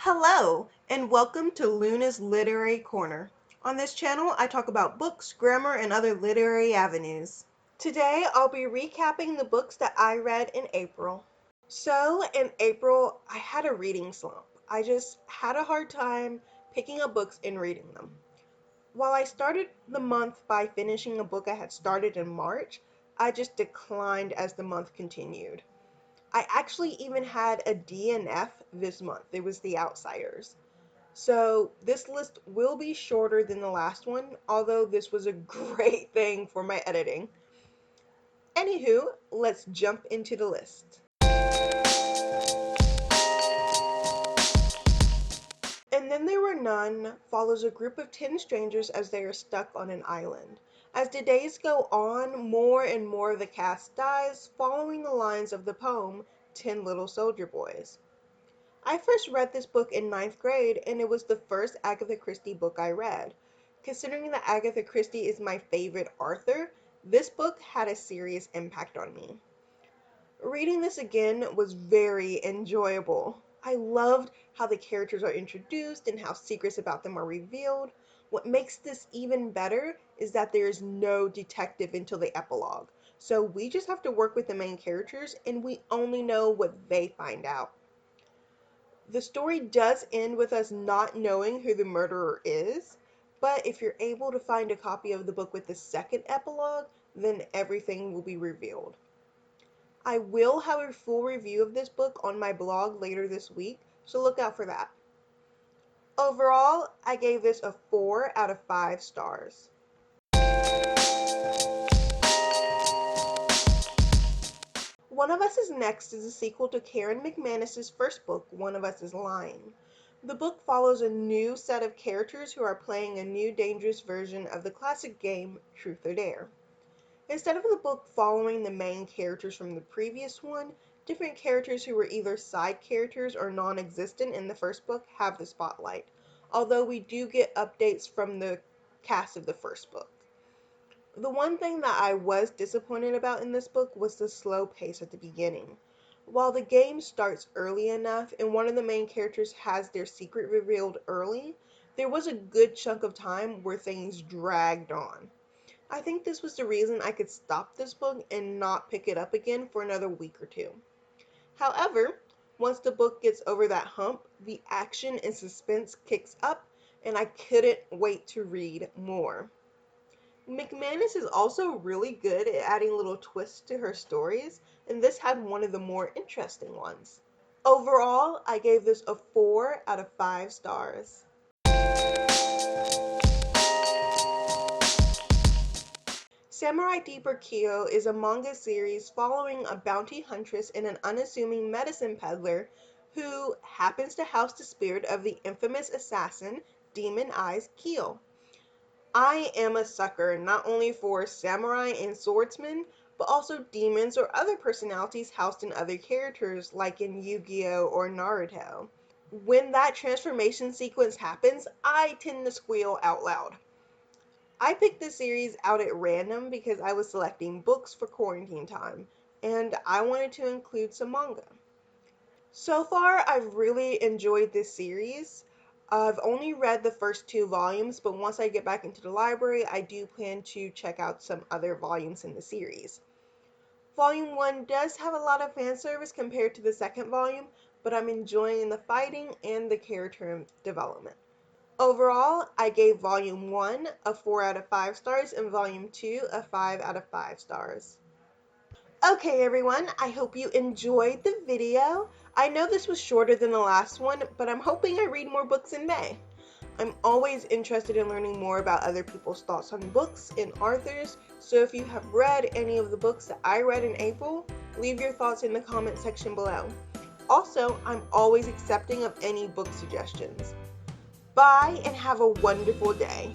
Hello, and welcome to Luna's Literary Corner. On this channel, I talk about books, grammar, and other literary avenues. Today, I'll be recapping the books that I read in April. So, in April, I had a reading slump. I just had a hard time picking up books and reading them. While I started the month by finishing a book I had started in March, I just declined as the month continued. I actually even had a DNF this month. It was The Outsiders. So this list will be shorter than the last one, although this was a great thing for my editing. Anywho, let's jump into the list. And Then There Were None follows a group of 10 strangers as they are stuck on an island. As the days go on, more and more of the cast dies, following the lines of the poem 10 Little Soldier Boys. I first read this book in ninth grade, and it was the first Agatha Christie book I read. Considering that Agatha Christie is my favorite author, this book had a serious impact on me. Reading this again was very enjoyable. I loved how the characters are introduced and how secrets about them are revealed. What makes this even better is that there is no detective until the epilogue. So we just have to work with the main characters and we only know what they find out. The story does end with us not knowing who the murderer is, but if you're able to find a copy of the book with the second epilogue, then everything will be revealed. I will have a full review of this book on my blog later this week, so look out for that. Overall, I gave this a 4 out of 5 stars. One of Us is Next is a sequel to Karen McManus's first book, One of Us is Lying. The book follows a new set of characters who are playing a new dangerous version of the classic game, Truth or Dare. Instead of the book following the main characters from the previous one, different characters who were either side characters or non-existent in the first book have the spotlight, although we do get updates from the cast of the first book. The one thing that I was disappointed about in this book was the slow pace at the beginning. While the game starts early enough and one of the main characters has their secret revealed early, there was a good chunk of time where things dragged on. I think this was the reason I could stop this book and not pick it up again for another week or two. However, once the book gets over that hump, the action and suspense kicks up, and I couldn't wait to read more. McManus is also really good at adding little twists to her stories, and this had one of the more interesting ones. Overall, I gave this a 4 out of 5 stars. Samurai Deepkyo is a manga series following a bounty huntress and an unassuming medicine peddler who happens to house the spirit of the infamous assassin, Demon Eyes Kyo. I am a sucker not only for samurai and swordsmen, but also demons or other personalities housed in other characters like in Yu-Gi-Oh! Or Naruto. When that transformation sequence happens, I tend to squeal out loud. I picked this series out at random because I was selecting books for quarantine time, and I wanted to include some manga. So far, I've really enjoyed this series. I've only read the first 2 volumes, but once I get back into the library, I do plan to check out some other volumes in the series. Volume 1 does have a lot of fan service compared to the second volume, but I'm enjoying the fighting and the character development. Overall, I gave Volume 1 a 4 out of 5 stars and Volume 2 a 5 out of 5 stars. Okay everyone, I hope you enjoyed the video. I know this was shorter than the last one, but I'm hoping I read more books in May. I'm always interested in learning more about other people's thoughts on books and authors, so if you have read any of the books that I read in April, leave your thoughts in the comment section below. Also, I'm always accepting of any book suggestions. Bye and have a wonderful day.